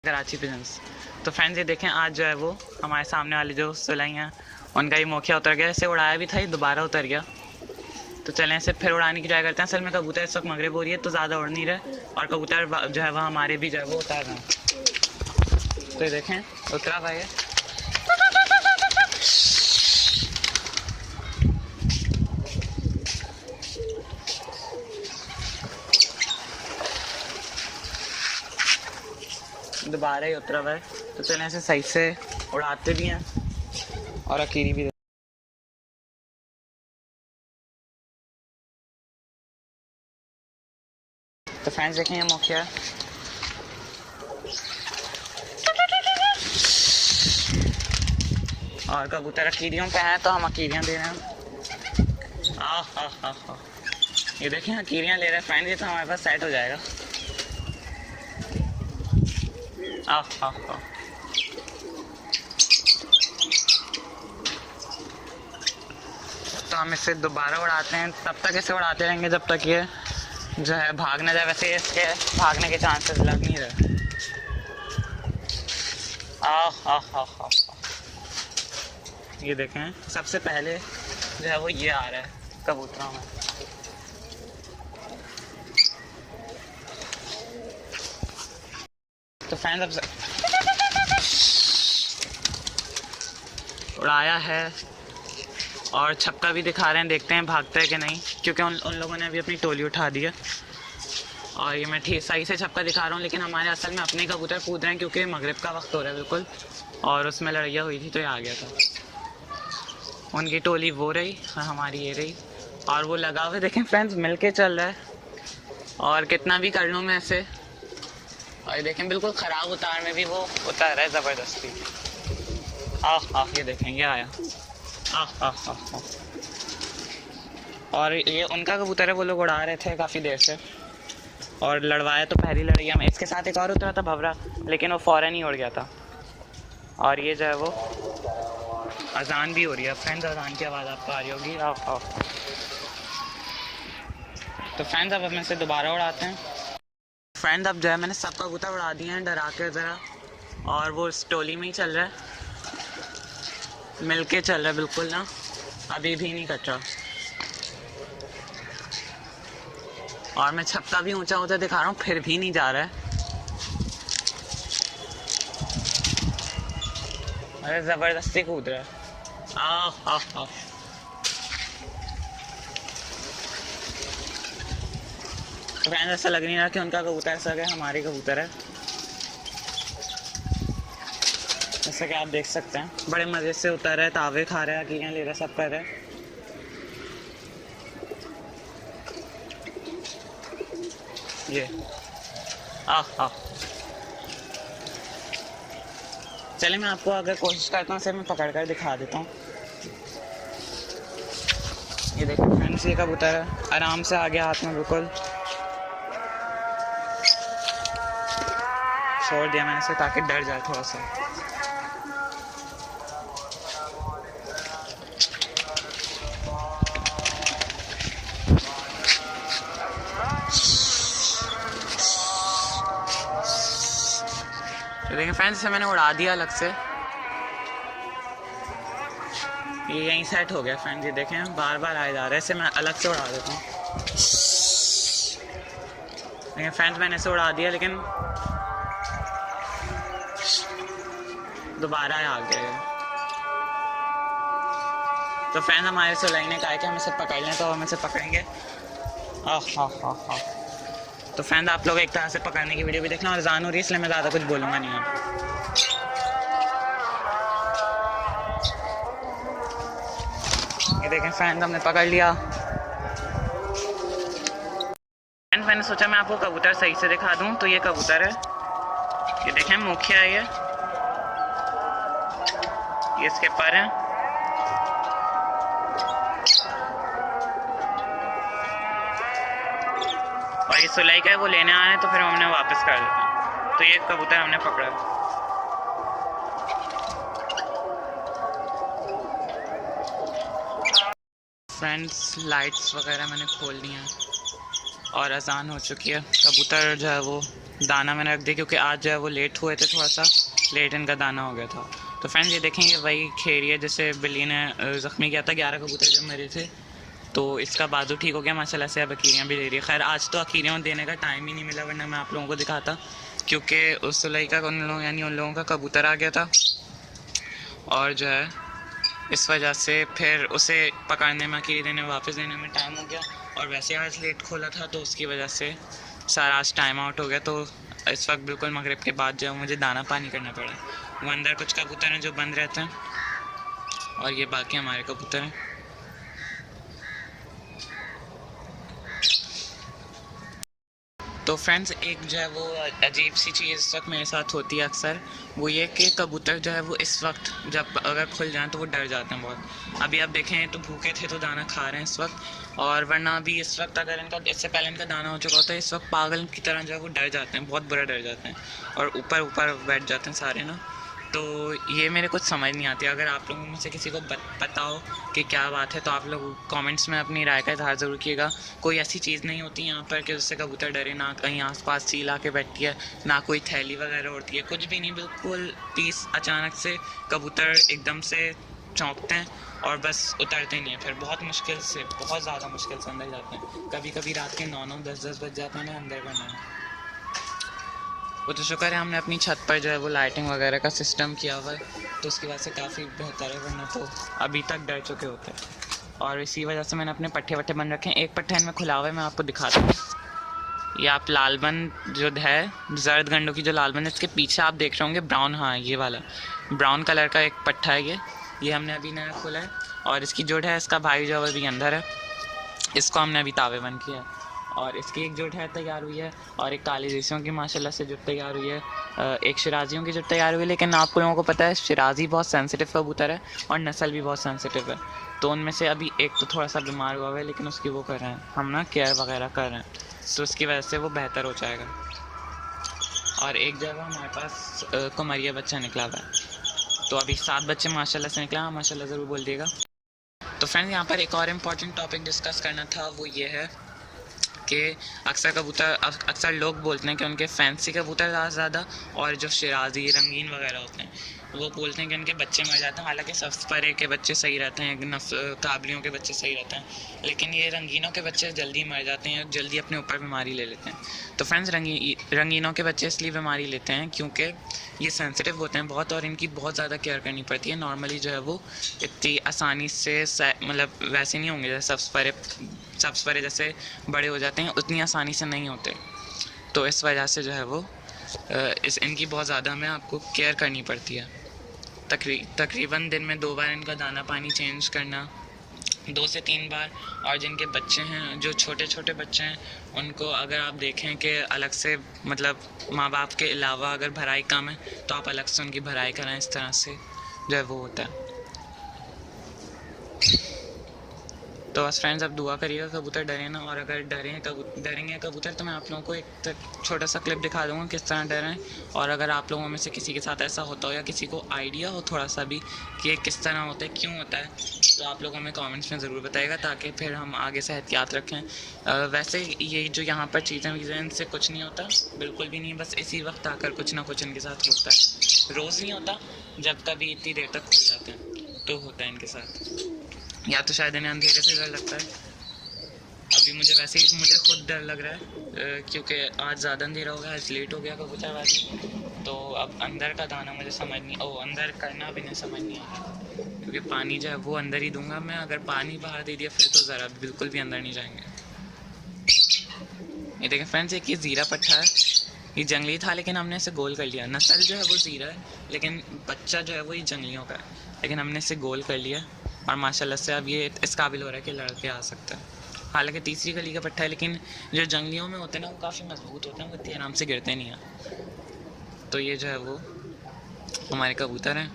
Karachi pigeons. तो friends ये देखें, आज जो है वो हमारे सामने वाले जो सुलई हैं उनका ये मोखिया उतर गया। इसे उड़ाया भी था, ये दोबारा उतर गया। तो चलें इसे फिर उड़ाने की ट्राई करते हैं। असल में कबूतर इस वक्त मगरिब हो रही है तो ज़्यादा उड़ नहीं रहे और कबूतर जो है वह हमारे भी जो है वो उतर रहे हैं। तो ये देखें उतरा भाई है। दोबारा ही उतरा हुआ है। तो चलें इसे सही से उड़ाते भी हैं और अकीरी भी। तो फ्रेंड्स देखें ये मोखिया और कबूतर अकीरियों पे हैं तो हम अकीरियाँ दे रहे हैं। ये देखें अकीरियाँ ले रहे हैं फ्रेंड्स, ये तो हमारे पास सेट हो जाएगा। तो हम इसे दोबारा उड़ाते हैं, तब तक इसे उड़ाते रहेंगे जब तक ये जो है भाग ना जाए। वैसे इसके भागने के चांसेस लग नहीं रहे। ये देखें सबसे पहले जो है वो ये आ रहा है कबूतरों में। तो फ्रेंड्स अब उड़ाया है और छक्का भी दिखा रहे हैं, देखते हैं भागता है कि नहीं, क्योंकि उन लोगों ने अभी अपनी टोली उठा दी है। और ये मैं ठीक सही से छक्का दिखा रहा हूँ, लेकिन हमारे असल में अपने कबूतर कूद रहे हैं क्योंकि मगरिब का वक्त हो रहा है बिल्कुल, और उसमें लड़ाइयाँ हुई थी तो ये आ गया था। उनकी टोली वो रही और हमारी ये रही, और वो लगा हुए देखें फ्रेंड्स मिल के चल रहा है। और कितना भी कर लूँ मैं ऐसे, और ये देखें बिल्कुल ख़राब उतार में भी वो उतार रहा है ज़बरदस्ती। ये देखें ये आया। और ये उनका कबूतर है, वो लोग उड़ा रहे थे काफ़ी देर से और लड़वाया तो पहली लड़ाई में। इसके साथ एक और उतरा था भवरा, लेकिन वो फ़ौरन ही उड़ गया था। और ये जो है वो अजान भी हो रही है फ्रेंड्स, अजान की आवाज़ आपको आ रही होगी। तो फ्रेंड्स अब हम इसे दोबारा उड़ाते हैं। फ्रेंड्स अब जो है मैंने सब कबूतर उड़ा दिए हैं डरा के ज़रा, और वो इस टोली में ही चल रहा है, मिल के चल रहा है बिल्कुल ना, अभी भी नहीं कट रहा। और मैं छक्का भी ऊंचा ऊंचा दिखा रहा हूँ फिर भी नहीं जा रहा है। अरे ज़बरदस्ती कूद रहा है। फ्रेंड्स ऐसा लग नहीं रहा कि उनका कबूतर ऐसा है, हमारे कबूतर है। जैसा कि आप देख सकते हैं बड़े मज़े से उतर रहे, तावे खा रहे हैं, अकीरियाँ ले रहे, सब कर रहे हैं। ये चलिए मैं आपको अगर कोशिश करता हूँ इसे मैं पकड़ कर दिखा देता हूँ। ये देखो फ्रेंड्स ये कबूतर है, आराम से आ गया हाथ में, बिल्कुल छोड़ दिया मैंने इसे ताकि डर जाए थोड़ा सा। तो देखिए फ्रेंड्स इसे मैंने उड़ा दिया अलग से, ये यहीं सेट हो गया फ्रेंड्स। ये देखें बार बार आए जा रहा है, इसे मैं अलग से उड़ा देता हूँ। देखिए फ्रेंड्स मैंने इसे उड़ा दिया लेकिन दोबारा आ गया। तो फ्रेंड्स हमारे सुलई ने कहा कि हम इसे पकड़ लें, तो हम इसे पकड़ेंगे। तो फ्रेंड्स आप लोग एक तरह से पकड़ने की वीडियो भी देखना, और अज़ान हो रही है इसलिए मैं ज़्यादा कुछ बोलूँगा नहीं। ये देखें फ्रेंड्स हमने पकड़ लिया। फ्रेंड्स मैंने सोचा मैं आपको कबूतर सही से दिखा दूँ, तो ये कबूतर है, ये देखें मुखिया है, ये इसके पर हैं। और ये सुलई का है, वो लेने आए हैं तो फिर हमने वापस कर दिया। तो ये कबूतर हमने पकड़ा। फ्रेंड्स लाइट्स वगैरह मैंने खोल दी हैं। और अजान हो चुकी है। कबूतर जो है वो दाना मैंने रख दिया क्योंकि आज जो है वो लेट हुए थे, थोड़ा सा लेट इनका दाना हो गया था। तो फ्रेंड्स ये देखेंगे वही खेरी है जिसे बिल्ली ने ज़ख्मी किया था। 11 कबूतर जब मरे थे तो इसका बाजू ठीक हो गया माशाल्लाह से, अब अकीरियाँ भी ले रही है। खैर आज तो अकीरियाँ देने का टाइम ही नहीं मिला, वरना मैं आप लोगों को दिखाता, क्योंकि उस सुलैका का उन लोगों का कबूतर आ गया था और जो है इस वजह से फिर उसे पकड़ने में, अकीरी देने वापस देने में टाइम हो गया। और वैसे आज लेट खोला था तो उसकी वजह से सारा आज टाइम आउट हो गया। तो इस वक्त बिल्कुल मगरिब के बाद जो है मुझे दाना पानी करना पड़ा। वो अंदर कुछ कबूतर हैं जो बंद रहते हैं और ये बाकी हमारे कबूतर हैं। तो फ्रेंड्स एक जो है वो अजीब सी चीज़ इस वक्त मेरे साथ होती है अक्सर, वो ये कि कबूतर जो है वो इस वक्त जब अगर खुल जाएं तो वो डर जाते हैं बहुत। अभी आप देखें तो भूखे थे तो दाना खा रहे हैं इस वक्त, और वरना अभी इस वक्त अगर इनका इससे पहले इनका दाना हो चुका होता है, इस वक्त पागल की तरह जो है वो डर जाते हैं, बहुत बुरा डर जाते हैं और ऊपर ऊपर बैठ जाते हैं सारे ना। तो ये मेरे कुछ समझ नहीं आती। अगर आप लोगों में से किसी को पता हो कि क्या बात है तो आप लोग कमेंट्स में अपनी राय का इजहार ज़रूर कीजिएगा। कोई ऐसी चीज़ नहीं होती यहाँ पर कि उससे कबूतर डरे, ना कहीं आसपास चील आके बैठती है, ना कोई थैली वगैरह उड़ती है, कुछ भी नहीं, बिल्कुल पीस। अचानक से कबूतर एकदम से चौंकते हैं और बस उतरते नहीं है। फिर बहुत मुश्किल से, बहुत ज़्यादा मुश्किल से अंदर जाते हैं। कभी कभी रात के 9-9 10-10 बज जाते हैं ना अंदर करने। वो तो शुक्र है हमने अपनी छत पर जो है वो लाइटिंग वगैरह का सिस्टम किया हुआ है, तो उसकी वजह से काफ़ी बेहतर है, वरना तो अभी तक डर चुके होते हैं। और इसी वजह से मैंने अपने पट्टे वट्टे बंद रखे हैं। एक पट्टे इनमें खुला हुआ है, मैं आपको दिखाता हूँ। ये आप लालबन जो है, जर्द गंडों की जो लालबन है, इसके पीछे आप देख रहे होंगे ब्राउन, हाँ ये वाला ब्राउन कलर का एक पट्टा है। ये हमने अभी नया खोला है और इसकी जोड़ है, इसका भाई जो है अभी अंदर है, इसको हमने अभी तावे बंद किया है। और इसकी एक जुट है तैयार हुई है और एक काली देसियों की माशाल्लाह से जुट तैयार हुई है, एक शिराजियों की जुट तैयार हुई है। लेकिन आप लोगों को पता है शिराजी बहुत सेंसिटिव कबूतर है और नस्ल भी बहुत सेंसिटिव है, तो उनमें से अभी एक तो थोड़ा सा बीमार हुआ है, लेकिन उसकी वो कर रहे हैं हम ना, केयर वगैरह कर रहे हैं, तो उसकी वजह से वो बेहतर हो जाएगा। और एक जगह हमारे पास कुमरिया बच्चा निकला हुआ है, तो अभी 7 बच्चे माशाल्लाह से निकला, माशाल्लाह ज़रूर बोल दिएगा। तो फ्रेंड्स यहाँ पर एक और इम्पॉर्टेंट टॉपिक डिस्कस करना था, वो ये है कि अक्सर लोग बोलते हैं कि उनके फैंसी कबूतर ज़्यादा और जो शिराजी रंगीन वगैरह होते हैं वो बोलते हैं कि उनके बच्चे मर जाते हैं। हालांकि सफ़रे के बच्चे सही रहते हैं, काबलियों के बच्चे सही रहते हैं, लेकिन ये रंगीनों के बच्चे जल्दी मर जाते हैं, जल्दी अपने ऊपर बीमारी ले लेते हैं। तो फ्रेंड्स रंगीनों के बच्चे इसलिए बीमारी लेते हैं क्योंकि ये सेंसिटिव होते हैं बहुत और इनकी बहुत ज़्यादा केयर करनी पड़ती है। नॉर्मली जो है वो इतनी आसानी से मतलब वैसे नहीं होंगे जैसे सब्सफरे जैसे बड़े हो जाते हैं, उतनी आसानी से नहीं होते। तो इस वजह से जो है वो इनकी बहुत ज़्यादा हमें आपको केयर करनी पड़ती है। तकरीबन दिन में 2 बार इनका दाना पानी चेंज करना, 2 से 3 बार। और जिनके बच्चे हैं, जो छोटे छोटे बच्चे हैं, उनको अगर आप देखें कि अलग से मतलब माँ बाप के अलावा अगर भराई कम है तो आप अलग से उनकी भराई कराएं, इस तरह से जो है वो होता है। तो बस फ्रेंड्स अब दुआ करिएगा कबूतर डरे ना, और अगर डरेंगे कबूतर तो मैं आप लोगों को एक छोटा सा क्लिप दिखा दूँगा किस तरह डरें। और अगर आप लोगों में से किसी के साथ ऐसा होता हो या किसी को आइडिया हो थोड़ा सा भी कि ये किस तरह होता है, क्यों होता है, तो आप लोग हमें कमेंट्स में ज़रूर बताइएगा ताकि फिर हम आगे से एहतियात रखें। वैसे ये जो यहाँ पर चीज़ें इनसे कुछ नहीं होता, बिल्कुल भी नहीं, बस इसी वक्त आकर कुछ ना कुछ इनके साथ होता है। रोज़ नहीं होता, जब कभी इतनी देर तक खुल जाते हैं तो होता है इनके साथ, या तो शायद इन्हें अंधेरे से डर लगता है। अभी मुझे खुद डर लग रहा है क्योंकि आज ज़्यादा अंधेरा हो गया, आज लेट हो गया कबूतरबाजी, तो अब अंदर का दाना मुझे समझ नहीं, अंदर करना भी नहीं समझ नहीं आ रहा, क्योंकि पानी जो है वो अंदर ही दूंगा मैं। अगर पानी बाहर दे दिया फिर तो ज़रा बिल्कुल भी अंदर नहीं जाएंगे। ये देखें फ्रेंड्स, एक ये ज़ीरा पट्टा है, ये जंगली था लेकिन हमने इसे गोल कर लिया। नस्ल जो है वो ज़ीरा है लेकिन बच्चा जो है वो ये जंगलियों का है, लेकिन हमने इसे गोल कर लिया और माशाल्लाह से अब ये इस काबिल हो रहा है कि लड़के आ सकता है। हालांकि तीसरी गली का पट्टा है, लेकिन जो जंगलियों में होते हैं ना वो काफ़ी मजबूत होते हैं, वो इतनी आराम से गिरते नहीं हैं। तो ये जो है वो हमारे कबूतर हैं।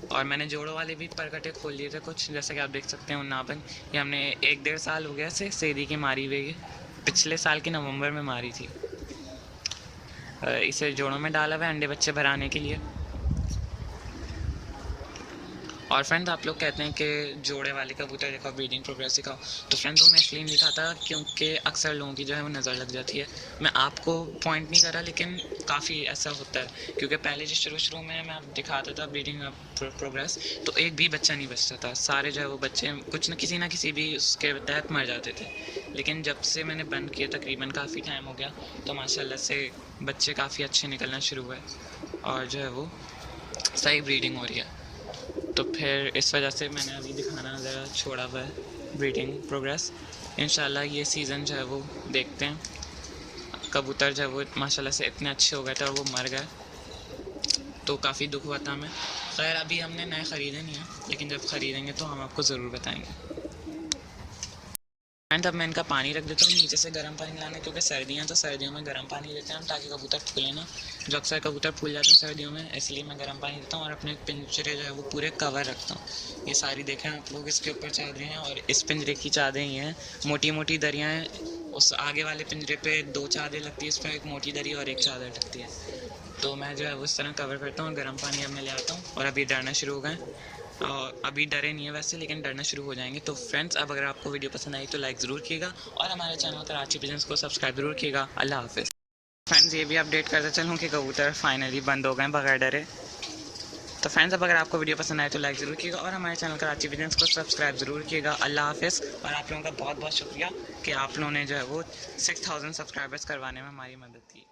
और मैंने जोड़ों वाले भी परकटे खोल लिए थे कुछ, जैसे कि आप देख सकते हैं उन्नाबन, ये हमने 1-1.5 साल हो गया से सेदी की मारी हुई, पिछले साल के नवंबर में मारी थी। इसे जोड़ों में डाला हुआ है अंडे बच्चे भराने के लिए। और फ्रेंड्स आप लोग कहते हैं कि जोड़े वाले कबूतर दिखाओ, ब्रीडिंग प्रोग्रेस दिखाओ, तो फ्रेंड्स वो मैं इसलिए नहीं दिखाता क्योंकि अक्सर लोगों की जो है वो नज़र लग जाती है। मैं आपको पॉइंट नहीं कर रहा, लेकिन काफ़ी ऐसा होता है क्योंकि पहले जो शुरू में मैं दिखाता था ब्रीडिंग प्रोग्रेस, तो एक भी बच्चा नहीं बचता था, सारे जो है वो बच्चे कुछ न किसी भी उसके तहत मर जाते थे। लेकिन जब से मैंने बंद किया, तकरीबन काफ़ी टाइम हो गया, तो माशाल्लाह से बच्चे काफ़ी अच्छे निकलना शुरू हुए और जो है वो सही ब्रीडिंग हो रही है। तो फिर इस वजह से मैंने अभी दिखाना ज़रा छोड़ा हुआ है ब्रीडिंग प्रोग्रेस। इंशाल्लाह ये सीज़न जो है वो देखते हैं। कबूतर जो है वो माशाल्लाह से इतने अच्छे हो गए थे और वो मर गए, तो काफ़ी दुख हुआ था हमें। खैर अभी हमने नए ख़रीदे नहीं हैं, लेकिन जब ख़रीदेंगे तो हम आपको ज़रूर बताएंगे। एंड अब मैं इनका पानी रख देता हूँ नीचे से गर्म पानी लाना, क्योंकि सर्दियाँ तो सर्दियों में गर्म पानी देते हैं हम ताकि कबूतर फूले ना। जो अक्सर कबूतर फूल जाते हैं सर्दियों में, इसलिए मैं गर्म पानी देता हूँ और अपने पिंजरे जो है वो पूरे कवर रखता हूँ। ये सारी देखें आप लोग, इसके ऊपर चादरें हैं और इस पिंजरे की चादरें ही हैं, मोटी मोटी दरियाँ हैं। उस आगे वाले पिंजरे पे 2 चादरें लगती है, इस पर एक मोटी दरी और एक चादर लगती है। तो मैं जो है उस तरह कवर करता हूँ और गर्म पानी अब मैं ले आता हूँ। और अभी डरना शुरू हो गए, और अभी डरे नहीं है वैसे, लेकिन डरना शुरू हो जाएंगे। तो फ्रेंड्स अब अगर आपको वीडियो पसंद आई तो लाइक ज़रूर कीजिएगा और हमारे चैनल कराची पिजन्स को सब्सक्राइब ज़रूर कीजिएगा। अल्लाह हाफिज़। फ्रेंड्स ये भी अपडेट करते चलूँ कि कबूतर फाइनली बंद हो गए बगैर डरे। तो फ्रेंड्स अब अगर आपको वीडियो पसंद आए तो लाइक ज़रूर कीजिएगा और हमारे चैनल कराची पिजन्स को सब्सक्राइब ज़रूर कीजिएगा। अल्लाह हाफिज़। और आप लोगों का बहुत बहुत शुक्रिया कि आप लोगों ने जो है वो 6000 सब्सक्राइबर्स करवाने में हमारी मदद की।